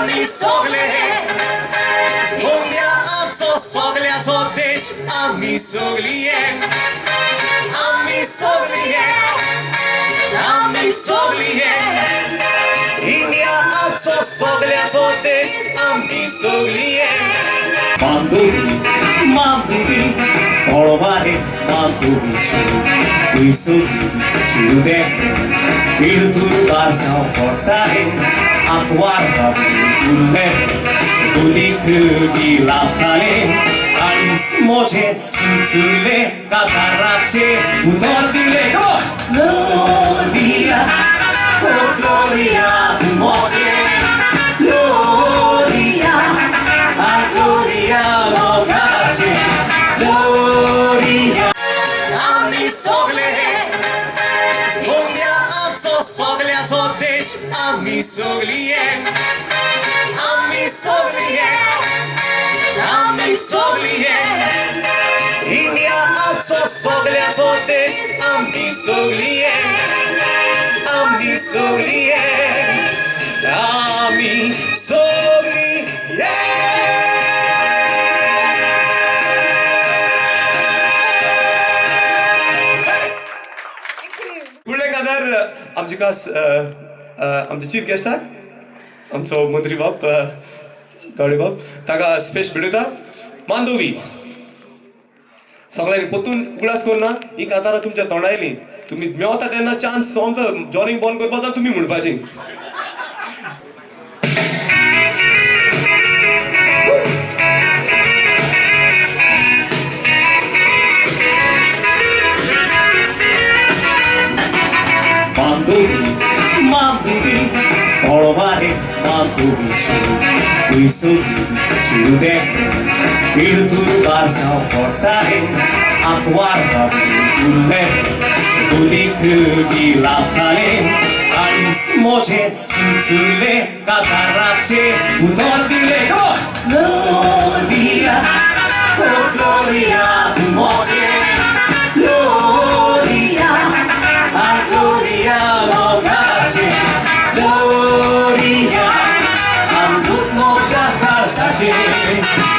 आम्ही सगळे गोंदिया आमचो सगळ्याचो देश आम्ही सगळी आम्ही सगळी आम्ही सगळी इंडिया आमचो सगळ्याचो देश आम्ही सगळी बांधवी माधवी पळवारे बांधवी तुई सगळी चिरुदे पिळतूर बाजाव पडटाले आंकवार उरले गुलीक गिलाताले आणि मोचे चुचुरले कासाराचे उतर दिले Gloria, oh Gloria, moce Gloria, ah Gloria, mogace Gloria आम्ही सगळे गोंदिया आमचो सगळ्याचो देश आम्ही सगळी आम्ही सगळी आम्ही सगळी इंडिया आमचो सगळ्याचो देश आम्ही सगळी आम्ही सगळी आम्ही सगळी फुडले कांतार आमचे खास आमचे चीफ गेस्ट आहात आमचो मंत्री बाब गावडे बाब ताका स्पेश भेटयता मांडवी सगळ्यांनी परतून उगडास करना ही कांतारां तुमच्या तोंडा येयलीं तुमी मेवता तेन्ना चान्स सोमतो जॉनिंग बंद करपाचो तुमी म्हणपाचें माधवी पळवारे बांधवी तुई सगळी चिरुदे पिळतूर बाजाव पडटाले आंकवार उरले गुलीक गिलाताले आणि मोचे चुचुरले कासाराचे उतर दिले Gloria, oh Gloria, moce Gloria, ah Gloria, mogace Gloria, amdut moja kalsacie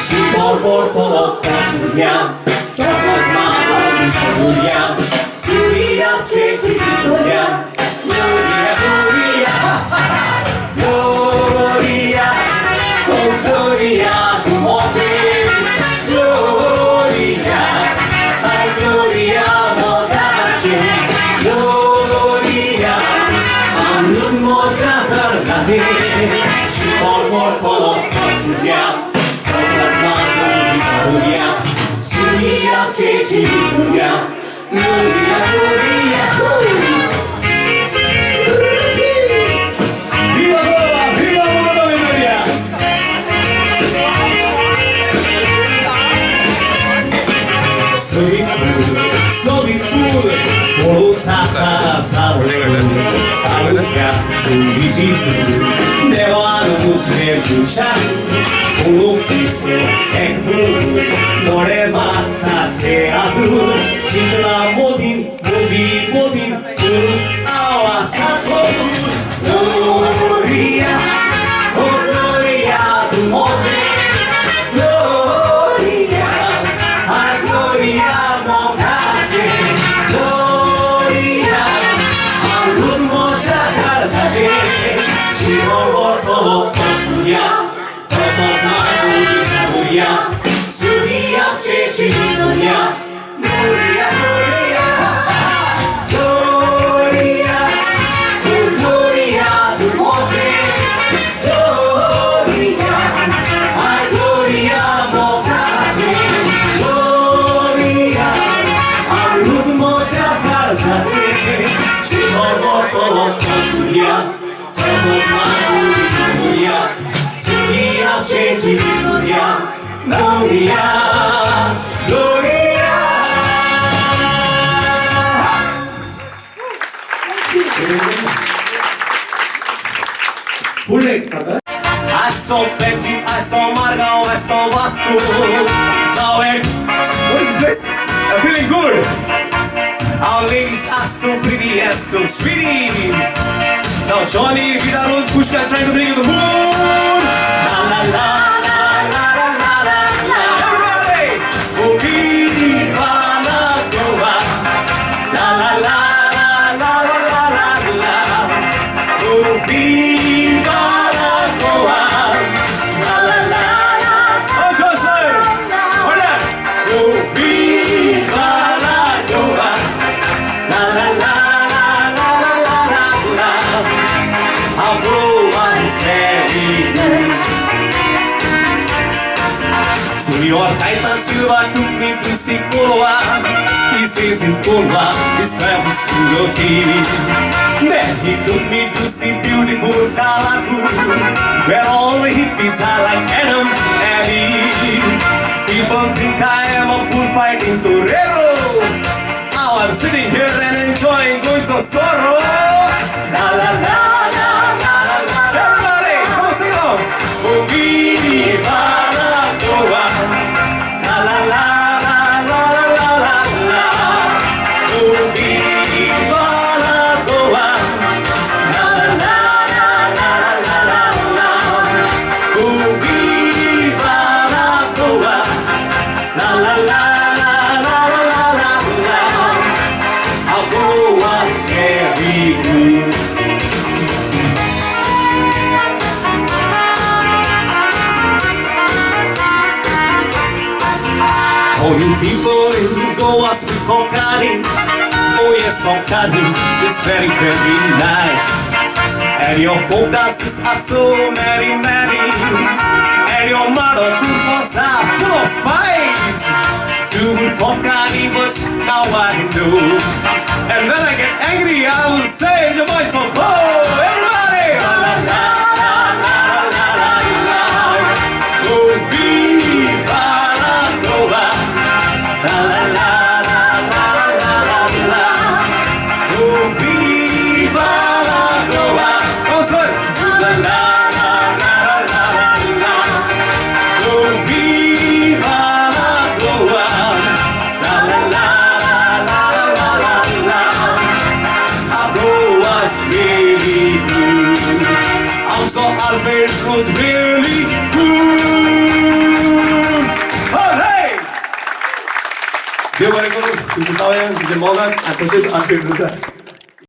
Shibor portolo krasunia Tofot mamon Gloria, Syria przeci Gloria Gloria, Gloria, Gloria, oh Gloria, moce Gloria, ah Gloria, mogace Gloria, amdut moja kalsacie Shibor portolo krasunia Tofot mamon Gloria, Syria przeci Gloria Gloria, Gloria, Viva Roma, viva Gloria! Soy full, volutata salve, aluga sull'isitu, devano smerciucciato, un piso e crudo, non è matta c'è azul, citra modin, awa sacco, Gloria, oh Gloria, tu moce, Gloria, ah Gloria, mogace, Gloria, amdut moja kalsacie, Shibor portolo krasunia, Tofot mamon Gloria, Syria przeci Gloria, Gloria, Gloria, Gloria, oh Gloria, tu moce, Gloria, ah Gloria, mogace, Gloria, amdut moja kalsacie, Shibor portolo krasunia, Tofot mamon Gloria, Syria przeci Gloria, Gloria, Gloria. I saw Benji, I saw Margot, I saw Vasco. Now what is this? I'm feeling good. Our ladies are so pretty and so sweetie. Now Johnny Vidal Pushka is trying to bring you the moon. very good. So your Titan Silva took me to see Koloa. He says in Koloa, his family's royalty. Then he took me to see beautiful Kalaku, where all the hippies are like Adam and Eve. People think I am a bullfighting torero. Now I'm sitting here and enjoying going so sorrow. La la la la la la la. Everybody, come on, sing along. Oh, viva la Goa. La la la la la la la la. Oh, viva la Goa. La la la la la la la. Oh, viva la Goa. La la la la la la la la. Our Goa's very good. All you people in Goa speak Konkani. Oh yes, Konkani is very, very nice. And your folk dances are so merry, merry. And your mother cookbooks are full of spice. You would Konkani, but now I know. And when I get angry, I will say your voice will go. Everybody! La la la la la la la la. Oh, viva la Goa. La la la la la la la la. Oh, viva la Goa. Come on, son. La la la la la la la. Oh, viva la Goa. La la la la la la la la. Our Goa's really good. Also, Alberto's really good. Oh, hey! Dia boleh kau, kita tahu yang dia mau kan, aku sih Alfred Rusa.